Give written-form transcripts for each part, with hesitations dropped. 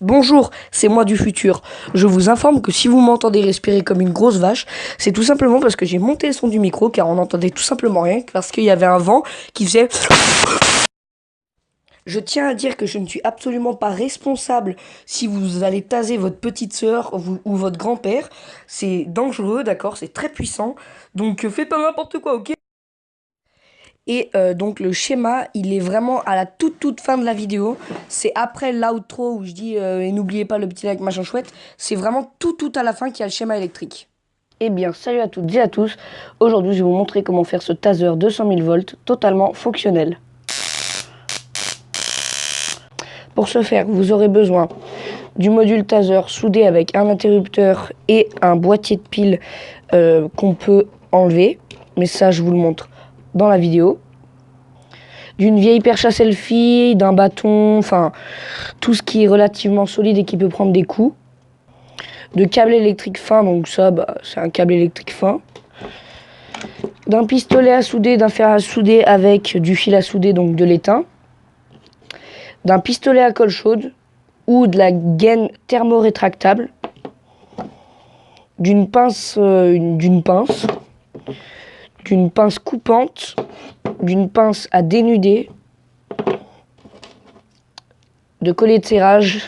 Bonjour, c'est moi du futur. Je vous informe que si vous m'entendez respirer comme une grosse vache, c'est tout simplement parce que j'ai monté le son du micro car on n'entendait tout simplement rien parce qu'il y avait un vent qui faisait... Je tiens à dire que je ne suis absolument pas responsable si vous allez taser votre petite sœur ou votre grand-père. C'est dangereux, d'accord, c'est très puissant. Donc faites pas n'importe quoi, ok? Et donc le schéma, il est vraiment à la toute fin de la vidéo. C'est après l'outro où je dis et n'oubliez pas le petit like machin chouette. C'est vraiment tout à la fin qu'il y a le schéma électrique. Eh bien, salut à toutes et à tous. Aujourd'hui, je vais vous montrer comment faire ce taser 200 000 volts totalement fonctionnel. Pour ce faire, vous aurez besoin du module taser soudé avec un interrupteur et un boîtier de piles qu'on peut enlever. Mais ça, je vous le montre dans la vidéo. D'une vieille perche à selfie, d'un bâton, enfin tout ce qui est relativement solide et qui peut prendre des coups. De câble électrique fin, donc ça c'est un câble électrique fin. D'un pistolet à souder, d'un fer à souder avec du fil à souder, donc de l'étain. D'un pistolet à colle chaude ou de la gaine thermorétractable. D'une pince coupante, d'une pince à dénuder, de collier de serrage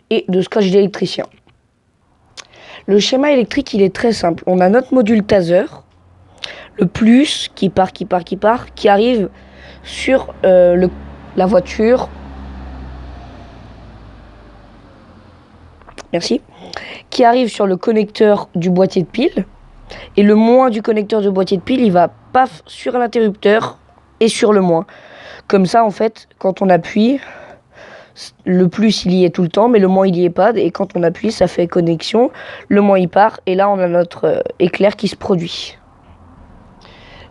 et de scotch d'électricien. Le schéma électrique, il est très simple. On a notre module taser, le plus qui arrive sur la voiture. Merci. Qui arrive sur le connecteur du boîtier de pile. Et le moins du connecteur de boîtier de pile, il va paf sur l'interrupteur et sur le moins. Comme ça, en fait, quand on appuie, le plus il y est tout le temps, mais le moins il y est pas. Et quand on appuie, ça fait connexion. Le moins il part. Et là, on a notre éclair qui se produit.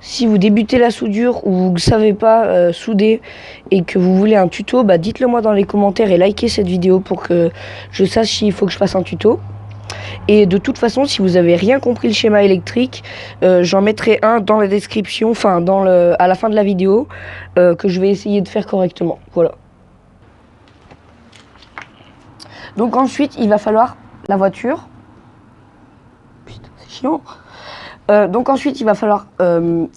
Si vous débutez la soudure ou vous ne savez pas souder et que vous voulez un tuto, dites-le moi dans les commentaires et likez cette vidéo pour que je sache s'il faut que je fasse un tuto. Et de toute façon, si vous n'avez rien compris le schéma électrique, j'en mettrai un dans la description, enfin à la fin de la vidéo, que je vais essayer de faire correctement. Voilà. Donc ensuite, il va falloir la voiture. Putain, c'est chiant. Donc ensuite, il va falloir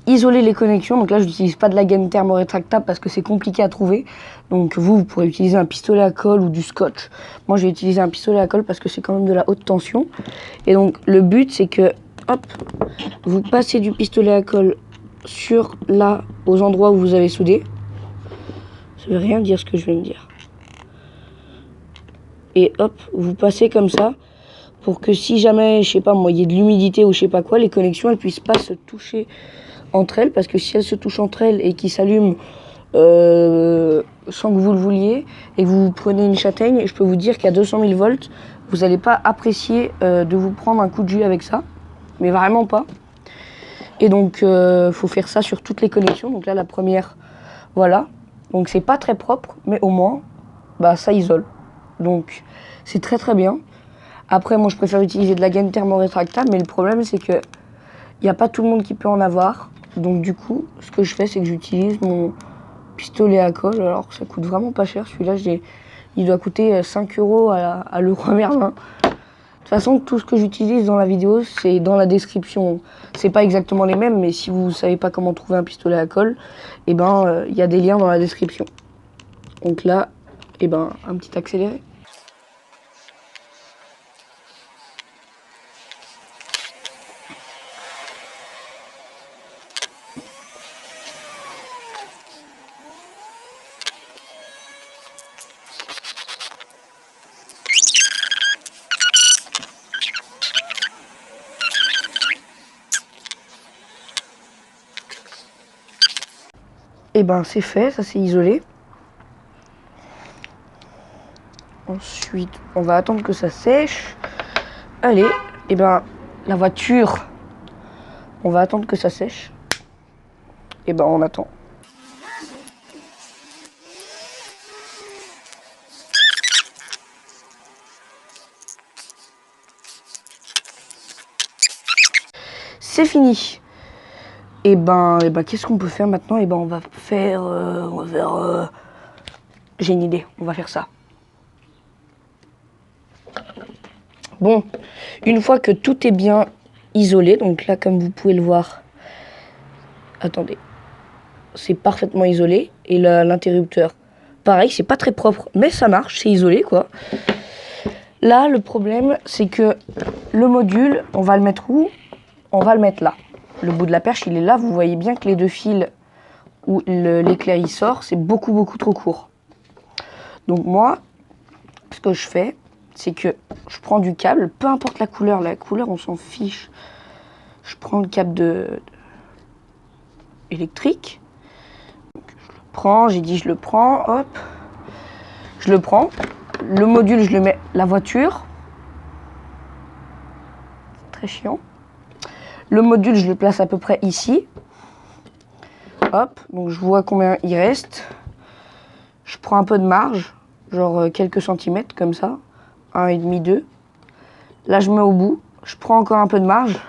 isoler les connexions. Donc là, je n'utilise pas de la gaine thermorétractable parce que c'est compliqué à trouver. Donc vous pourrez utiliser un pistolet à colle ou du scotch. Moi, j'ai utilisé un pistolet à colle parce que c'est quand même de la haute tension. Et donc le but, c'est que, hop, vous passez du pistolet à colle sur là, aux endroits où vous avez soudé. Ça veut rien dire ce que je viens de dire. Et hop, vous passez comme ça. Pour que si jamais, je sais pas moi, il y a de l'humidité ou je sais pas quoi, les connexions elles puissent pas se toucher entre elles, parce que si elles se touchent entre elles et qu'ils s'allument sans que vous le vouliez et que vous prenez une châtaigne, je peux vous dire qu'à 200 000 volts, vous n'allez pas apprécier de vous prendre un coup de jus avec ça, mais vraiment pas. Et donc faut faire ça sur toutes les connexions. Donc là la première, voilà. Donc c'est pas très propre, mais au moins ça isole. Donc c'est très bien. Après, moi, je préfère utiliser de la gaine thermorétractable, mais le problème, c'est que il n'y a pas tout le monde qui peut en avoir. Donc, du coup, ce que je fais, c'est que j'utilise mon pistolet à colle. Alors, ça coûte vraiment pas cher. Celui-là, il doit coûter 5 € à Leroy Merlin. De toute façon, tout ce que j'utilise dans la vidéo, c'est dans la description. C'est pas exactement les mêmes, mais si vous savez pas comment trouver un pistolet à colle, il y a des liens dans la description. Donc là, un petit accéléré. Et c'est fait, ça c'est isolé. Ensuite, on va attendre que ça sèche. Allez, la voiture, on va attendre que ça sèche. On attend. C'est fini. Qu'est-ce qu'on peut faire maintenant? On va faire... J'ai une idée, on va faire ça. Bon, une fois que tout est bien isolé, donc là comme vous pouvez le voir, attendez, c'est parfaitement isolé. Et l'interrupteur, pareil, c'est pas très propre, mais ça marche, c'est isolé quoi. Là, le problème, c'est que le module, on va le mettre où? On va le mettre là. Le bout de la perche, il est là. Vous voyez bien que les deux fils où l'éclair il sort, c'est beaucoup trop court. Donc moi, ce que je fais, c'est que je prends du câble, peu importe la couleur on s'en fiche. Je prends le câble électrique. Donc, je le prends, j'ai dit je le prends, hop. Je le prends. Le module, je le mets la voiture. Très chiant. Le module, je le place à peu près ici. Hop, donc je vois combien il reste. Je prends un peu de marge, genre quelques centimètres comme ça. 1,5, 2. Là, je mets au bout. Je prends encore un peu de marge.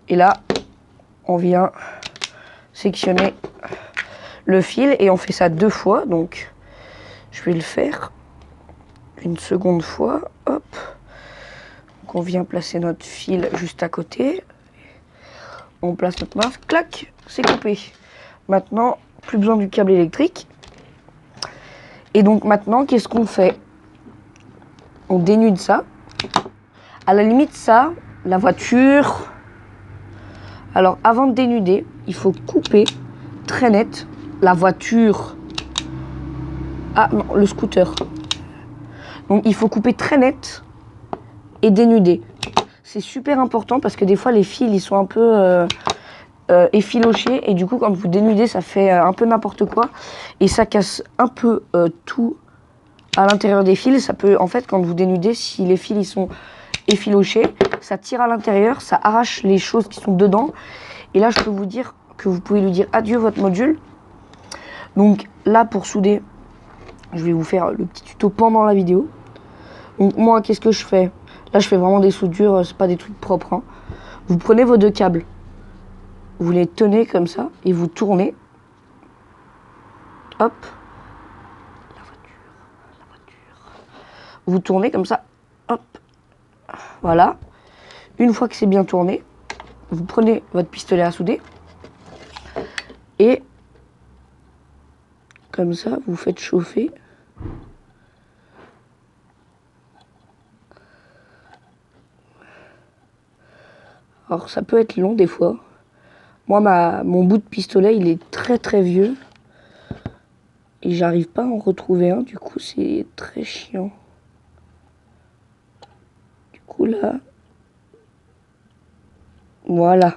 Et là, on vient sectionner le fil. Et on fait ça 2 fois. Donc, je vais le faire une seconde fois. Hop. Donc, on vient placer notre fil juste à côté. On place notre marge. Clac, c'est coupé. Maintenant, plus besoin du câble électrique. Et donc maintenant, qu'est-ce qu'on fait? On dénude ça. À la limite, ça, la voiture. Alors, avant de dénuder, il faut couper très net la voiture. Ah non, le scooter. Donc, il faut couper très net et dénuder. C'est super important parce que des fois, les fils, ils sont un peu effilochés. Et du coup, quand vous dénudez, ça fait un peu n'importe quoi. Et ça casse un peu tout à l'intérieur des fils. Ça peut, en fait, quand vous dénudez, si les fils ils sont effilochés, ça tire à l'intérieur, ça arrache les choses qui sont dedans. Et là, je peux vous dire que vous pouvez lui dire adieu votre module. Donc là, pour souder, je vais vous faire le petit tuto pendant la vidéo. Donc moi, qu'est-ce que je fais? Là, je fais vraiment des soudures, c'est pas des trucs propres, hein. Vous prenez vos 2 câbles, vous les tenez comme ça et vous tournez. Hop. La voiture. Vous tournez comme ça. Hop. Voilà. Une fois que c'est bien tourné, vous prenez votre pistolet à souder et comme ça, vous faites chauffer. Alors ça peut être long des fois. Moi, mon bout de pistolet, il est très vieux. Et j'arrive pas à en retrouver un, du coup c'est très chiant. Du coup là, voilà.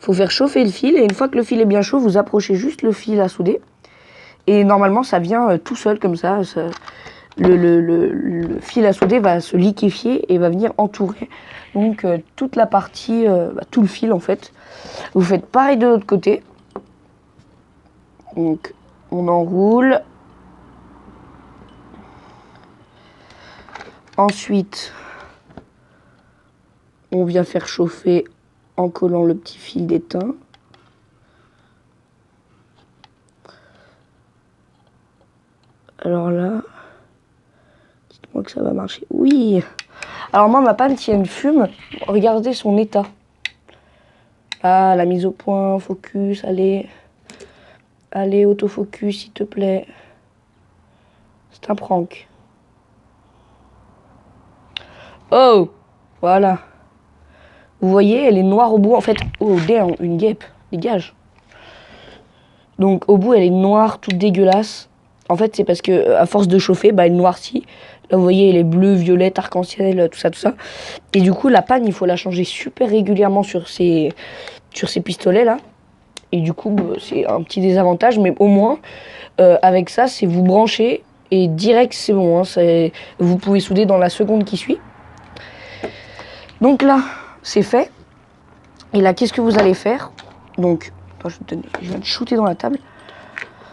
Faut faire chauffer le fil et une fois que le fil est bien chaud, vous approchez juste le fil à souder. Et normalement ça vient tout seul comme ça. Le fil à souder va se liquéfier et va venir entourer donc toute la partie, tout le fil en fait. Vous faites pareil de l'autre côté. Donc on enroule. Ensuite, on vient faire chauffer en collant le petit fil d'étain. Alors là, dites-moi que ça va marcher. Oui. Alors moi, ma panne, si elle fume, regardez son état. Ah, la mise au point, focus, allez. Allez, autofocus, s'il te plaît. C'est un prank. Oh, voilà. Vous voyez, elle est noire au bout. En fait, oh, damn, une guêpe. Dégage. Donc, au bout, elle est noire, toute dégueulasse. En fait, c'est parce que à force de chauffer, bah, elle noircit. Là, vous voyez, elle est bleue, violette, arc-en-ciel, tout ça, tout ça. Et du coup, la panne, il faut la changer super régulièrement sur ces pistolets-là. Et du coup, bah, c'est un petit désavantage. Mais au moins, avec ça, c'est vous branchez et direct, c'est bon. Hein, vous pouvez souder dans la seconde qui suit. Donc là, c'est fait. Et là, qu'est-ce que vous allez faire? Donc, attends, je viens de shooter dans la table.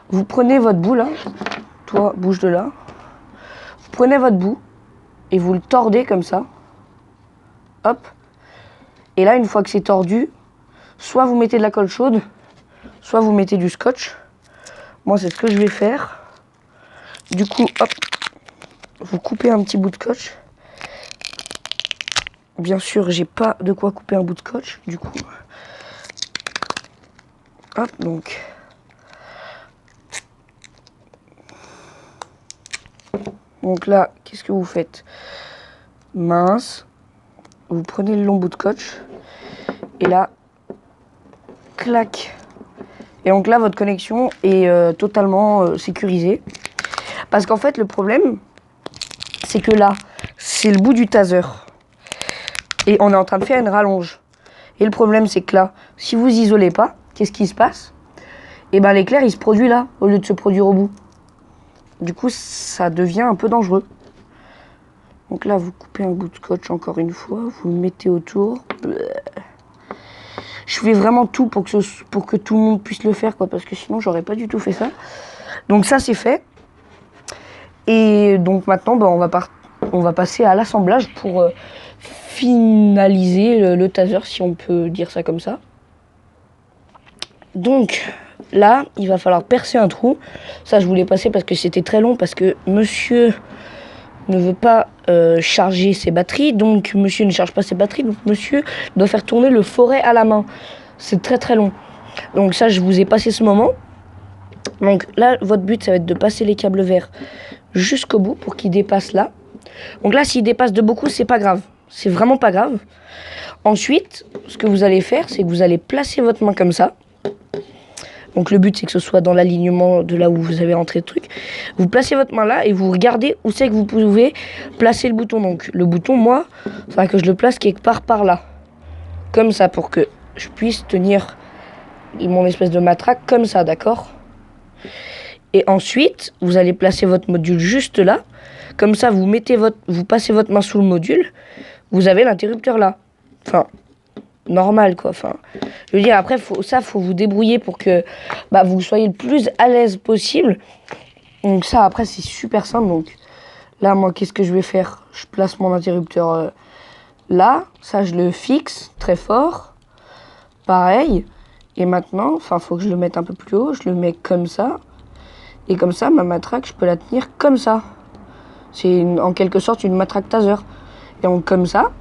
Vous prenez votre bout là. Toi, bouge de là. Vous prenez votre bout et vous le tordez comme ça. Hop. Et là, une fois que c'est tordu, soit vous mettez de la colle chaude, soit vous mettez du scotch. Moi, c'est ce que je vais faire. Du coup, hop. vous coupez un petit bout de scotch. Bien sûr, j'ai pas de quoi couper un bout de scotch, du coup. Hop, donc. Donc là, qu'est-ce que vous faites? Mince. Vous prenez le long bout de scotch. Et là, clac. Et donc là, votre connexion est totalement sécurisée. Parce qu'en fait, le problème, c'est que là, c'est le bout du taser. Et on est en train de faire une rallonge. Et le problème, c'est que là, si vous isolez pas, qu'est-ce qui se passe? Et ben l'éclair, il se produit là, au lieu de se produire au bout. Du coup, ça devient un peu dangereux. Donc là, vous coupez un bout de scotch encore une fois, vous le mettez autour. Je fais vraiment tout pour que tout le monde puisse le faire, quoi, parce que sinon, j'aurais pas du tout fait ça. Donc ça, c'est fait. Et donc maintenant, ben, on va passer à l'assemblage pour finaliser le taser, si on peut dire ça comme ça. Donc là, il va falloir percer un trou. Ça, je voulais passer parce que c'était très long, parce que monsieur ne veut pas charger ses batteries. Donc monsieur ne charge pas ses batteries, donc monsieur doit faire tourner le forêt à la main. C'est très très long. Donc ça, je vous ai passé ce moment. Donc là, votre but, ça va être de passer les câbles verts jusqu'au bout pour qu'ils dépassent là. Donc là, s'ils dépassent de beaucoup, c'est pas grave. C'est vraiment pas grave. Ensuite, ce que vous allez faire, c'est que vous allez placer votre main comme ça. Donc le but, c'est que ce soit dans l'alignement de là où vous avez rentré le truc. Vous placez votre main là et vous regardez où c'est que vous pouvez placer le bouton. Donc le bouton, moi, il faudra que je le place quelque part par là. Comme ça, pour que je puisse tenir mon espèce de matraque comme ça, d'accord? Et ensuite, vous allez placer votre module juste là. Comme ça, vous passez votre main sous le module. Vous avez l'interrupteur là. Enfin, normal quoi. Enfin, je veux dire, après, faut vous débrouiller pour que vous soyez le plus à l'aise possible. Donc ça, après, c'est super simple. Donc là, moi, qu'est-ce que je vais faire? Je place mon interrupteur là. Ça, je le fixe très fort. Pareil. Et maintenant, faut que je le mette un peu plus haut. Je le mets comme ça. Et comme ça, ma matraque, je peux la tenir comme ça. C'est en quelque sorte une matraque taser. Et donc comme ça.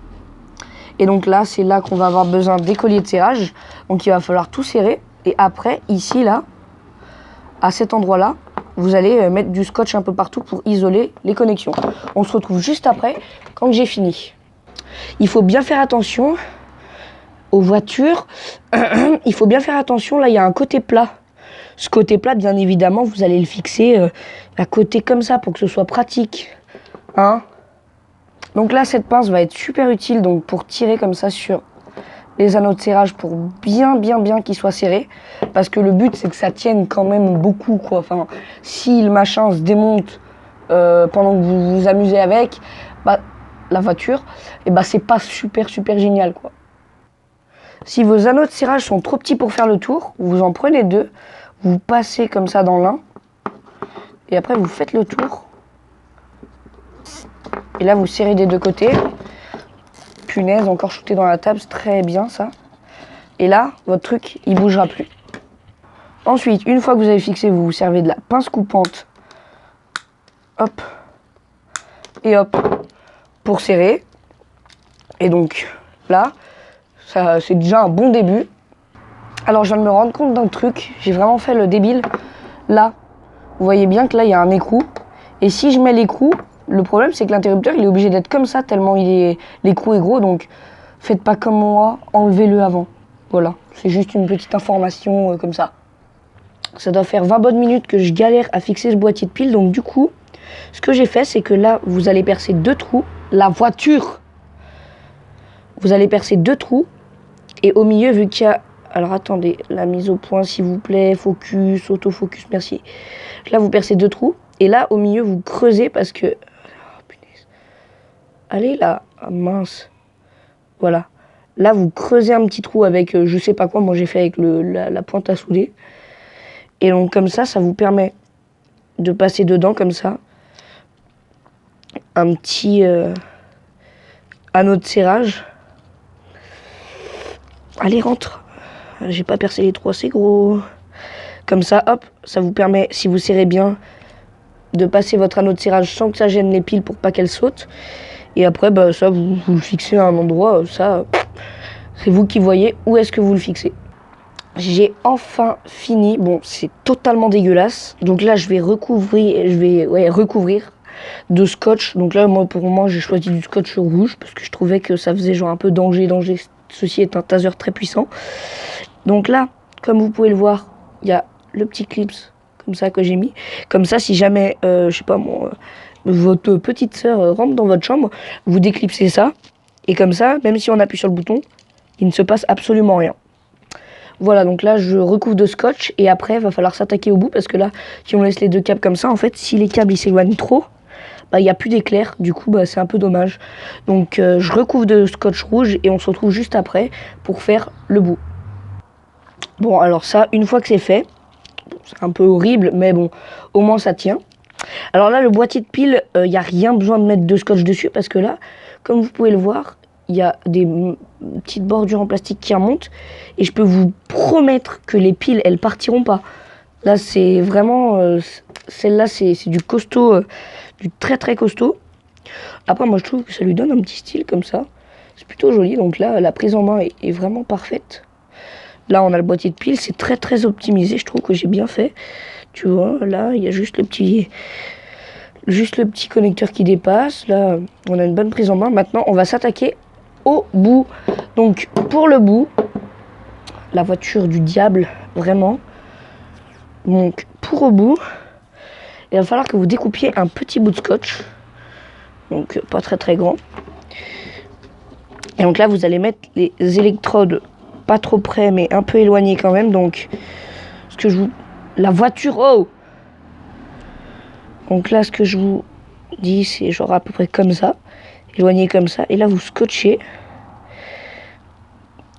Et donc là, c'est là qu'on va avoir besoin des colliers de serrage. Donc il va falloir tout serrer. Et après, ici, là, à cet endroit-là, vous allez mettre du scotch un peu partout pour isoler les connexions. On se retrouve juste après, quand j'ai fini. Il faut bien faire attention aux voitures. Il faut bien faire attention, là, il y a un côté plat. Ce côté plat, bien évidemment, vous allez le fixer à côté comme ça pour que ce soit pratique. Hein? Donc là, cette pince va être super utile donc pour tirer comme ça sur les anneaux de serrage pour bien qu'ils soient serrés. Parce que le but, c'est que ça tienne quand même beaucoup, quoi. Enfin, si le machin se démonte pendant que vous vous amusez avec la voiture, et c'est pas super génial, quoi. Si vos anneaux de serrage sont trop petits pour faire le tour, vous en prenez deux. Vous passez comme ça dans l'un. Et après, vous faites le tour. Et là, vous serrez des deux côtés. Punaise, encore shooté dans la table. C'est très bien, ça. Et là, votre truc, il bougera plus. Ensuite, une fois que vous avez fixé, vous vous servez de la pince coupante. Hop. Et hop. Pour serrer. Et donc, là, ça, c'est déjà un bon début. Alors, je viens de me rendre compte d'un truc. J'ai vraiment fait le débile. Là, vous voyez bien que là, il y a un écrou. Et si je mets l'écrou, le problème, c'est que l'interrupteur, il est obligé d'être comme ça, tellement l'écrou est gros. Donc, faites pas comme moi, enlevez-le avant. Voilà, c'est juste une petite information comme ça. Ça doit faire 20 bonnes minutes que je galère à fixer ce boîtier de pile. Donc, du coup, ce que j'ai fait, c'est que là, vous allez percer deux trous. La voiture, vous allez percer deux trous. Et au milieu, vu qu'il y a... Alors attendez, la mise au point s'il vous plaît, focus, autofocus, merci. Là vous percez deux trous et là au milieu vous creusez parce que... Oh, punaise. Allez là, ah, mince. Voilà. Là vous creusez un petit trou avec je sais pas quoi, moi j'ai fait avec la pointe à souder. Et donc comme ça vous permet de passer dedans comme ça. Un petit anneau de serrage. Allez rentre. J'ai pas percé les trous assez gros. Comme ça, hop, ça vous permet, si vous serrez bien, de passer votre anneau de serrage sans que ça gêne les piles pour pas qu'elles sautent. Et après, bah, ça, vous le fixez à un endroit, ça, c'est vous qui voyez où est-ce que vous le fixez. J'ai enfin fini. Bon, c'est totalement dégueulasse. Donc là, je vais recouvrir de scotch. Donc là, pour moi, j'ai choisi du scotch rouge parce que je trouvais que ça faisait genre un peu danger. Ceci est un taser très puissant. Donc là, comme vous pouvez le voir, il y a le petit clips comme ça que j'ai mis. Comme ça, si jamais, je sais pas moi, votre petite sœur rentre dans votre chambre, vous déclipsez ça. Et comme ça, même si on appuie sur le bouton, il ne se passe absolument rien. Voilà, donc là, je recouvre de scotch. Et après, il va falloir s'attaquer au bout. Parce que là, si on laisse les deux câbles comme ça, en fait, si les câbles s'éloignent trop, bah, il n'y a plus d'éclair. Du coup, bah, c'est un peu dommage. Donc, je recouvre de scotch rouge. Et on se retrouve juste après pour faire le bout. Bon, alors ça, une fois que c'est fait, c'est un peu horrible, mais bon, au moins ça tient. Alors là, le boîtier de piles, il n'y a rien besoin de mettre de scotch dessus. Parce que là, comme vous pouvez le voir, il y a des petites bordures en plastique qui remontent. Et je peux vous promettre que les piles, elles partiront pas. Là, c'est vraiment... celle-là, c'est du costaud, du très très costaud. Après, moi, je trouve que ça lui donne un petit style comme ça. C'est plutôt joli. Donc là, la prise en main est vraiment parfaite. Là, on a le boîtier de piles. C'est très très optimisé. Je trouve que j'ai bien fait. Tu vois, là, il y a juste le petit connecteur qui dépasse. Là, on a une bonne prise en main. Maintenant, on va s'attaquer au bout. Donc, pour le bout, la voiture du diable, vraiment. Donc, pour au bout, il va falloir que vous découpiez un petit bout de scotch. Donc, pas très très grand. Et donc là, vous allez mettre les électrodes pas trop près, mais un peu éloignées quand même. Donc, la voiture, oh! Donc là, ce que je vous dis, c'est genre à peu près comme ça. Éloigné comme ça. Et là, vous scotchez.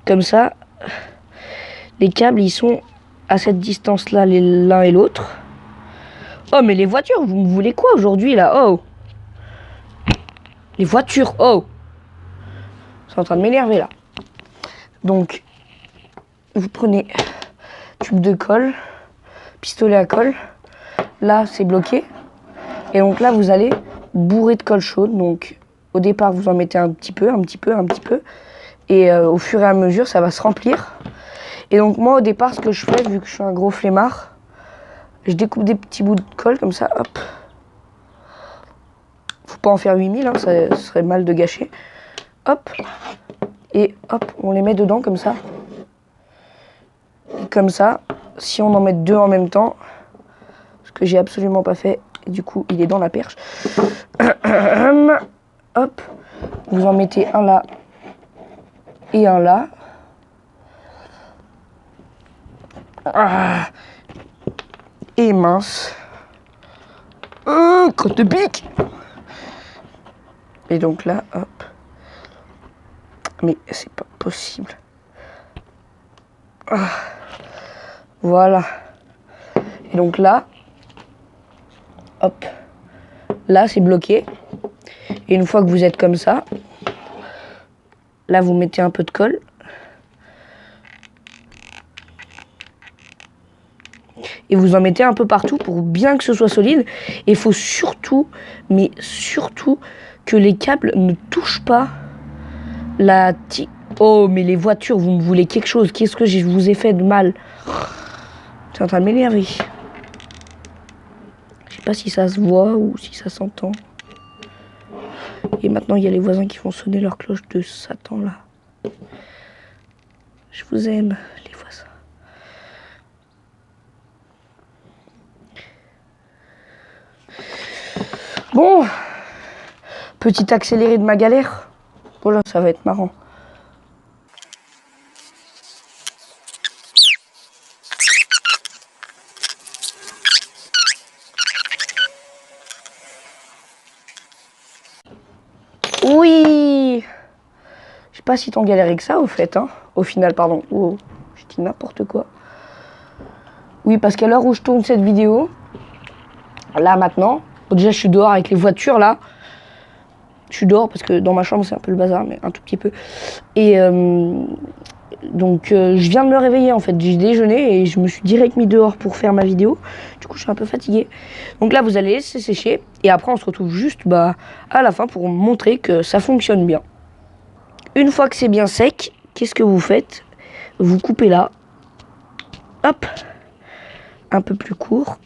Comme ça. Les câbles, ils sont à cette distance-là, l'un et l'autre. Oh, mais les voitures, vous me voulez quoi aujourd'hui, là? Oh! Les voitures, oh! C'est en train de m'énerver, là. Donc, vous prenez tube de colle, pistolet à colle. Là, c'est bloqué. Et donc là, vous allez bourrer de colle chaude. Donc, au départ, vous en mettez un petit peu. Et au fur et à mesure, ça va se remplir. Et donc, moi, au départ, ce que je fais, vu que je suis un gros flemmard, je découpe des petits bouts de colle comme ça, hop. Faut pas en faire 8000, hein, ça serait mal de gâcher. Hop. Et hop, on les met dedans comme ça. Et comme ça, si on en met deux en même temps, ce que j'ai absolument pas fait, et du coup, il est dans la perche. Hop. Vous en mettez un là et un là. Ah. Et mince. Crotte de pique. Et donc là, hop. Mais c'est pas possible. Ah. Voilà. Et donc là, hop. Là, c'est bloqué. Et une fois que vous êtes comme ça, là, vous mettez un peu de colle. Et vous en mettez un peu partout pour bien que ce soit solide. Et il faut surtout, mais surtout, que les câbles ne touchent pas la tige. Oh, mais les voitures, vous me voulez quelque chose. Qu'est-ce que je vous ai fait de mal? C'est en train de m'énerver. Je sais pas si ça se voit ou si ça s'entend. Et maintenant, il y a les voisins qui font sonner leur cloche de Satan, là. Je vous aime, les voisins. Bon, petit accéléré de ma galère. Voilà, ça va être marrant. Oui. Je sais pas si t'en galéré que ça, au fait, hein. Au final, pardon. Oh, je dis n'importe quoi. Oui, parce qu'à l'heure où je tourne cette vidéo, là, maintenant, déjà, je suis dehors avec les voitures, là. Je suis dehors parce que dans ma chambre, c'est un peu le bazar, mais un tout petit peu. Et Donc je viens de me réveiller en fait, j'ai déjeuné et je me suis direct mis dehors pour faire ma vidéo. Du coup je suis un peu fatigué. Donc là vous allez laisser sécher et après on se retrouve juste à la fin pour montrer que ça fonctionne bien. Une fois que c'est bien sec, qu'est-ce que vous faites? Vous coupez là, hop, un peu plus court.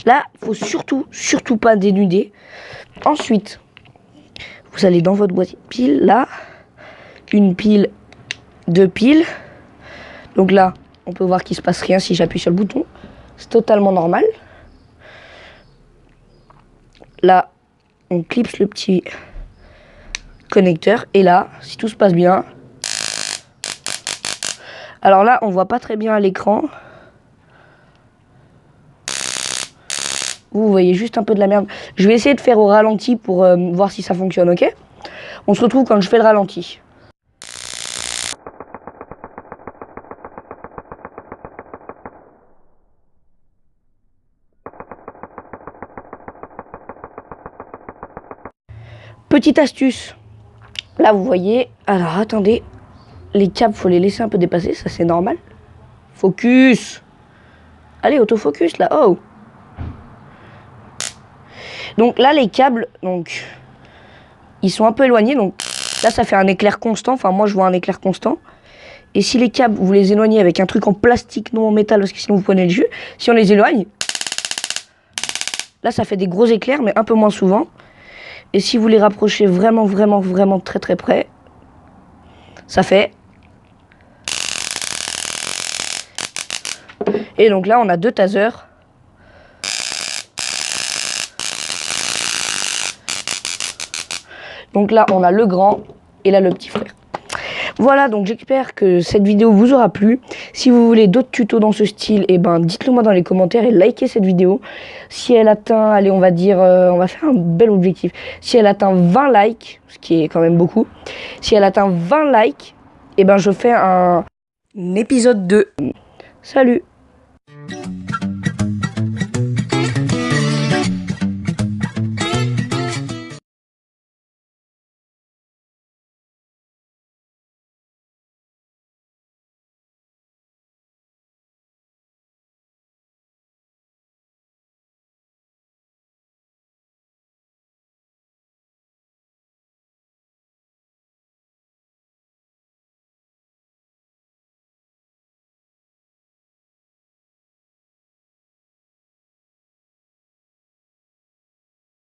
Là, il faut surtout pas dénuder. Ensuite, vous allez dans votre boîtier de piles, là, une pile, deux piles. Donc là, on peut voir qu'il se passe rien si j'appuie sur le bouton. C'est totalement normal. Là, on clipse le petit connecteur. Et là, si tout se passe bien... Alors là, on voit pas très bien à l'écran. Vous voyez juste un peu de la merde. Je vais essayer de faire au ralenti pour voir si ça fonctionne, ok? On se retrouve quand je fais le ralenti. Petite astuce. Là, vous voyez... Alors, attendez. Les câbles, faut les laisser un peu dépasser. Ça, c'est normal. Focus. Allez, autofocus, là. Oh. Donc là, les câbles, donc, ils sont un peu éloignés. Donc là, ça fait un éclair constant. Enfin, moi, je vois un éclair constant. Et si les câbles, vous les éloignez avec un truc en plastique, non en métal, parce que sinon vous prenez le jus. Si on les éloigne, là, ça fait des gros éclairs, mais un peu moins souvent. Et si vous les rapprochez vraiment très près, ça fait... Et donc là, on a deux tasers. Donc là, on a le grand et là, le petit frère. Voilà, donc j'espère que cette vidéo vous aura plu. Si vous voulez d'autres tutos dans ce style, eh ben, dites-le moi dans les commentaires et likez cette vidéo. Si elle atteint, allez, on va dire, on va faire un bel objectif. Si elle atteint 20 likes, ce qui est quand même beaucoup. Si elle atteint 20 likes, eh ben, je fais un épisode 2. Salut!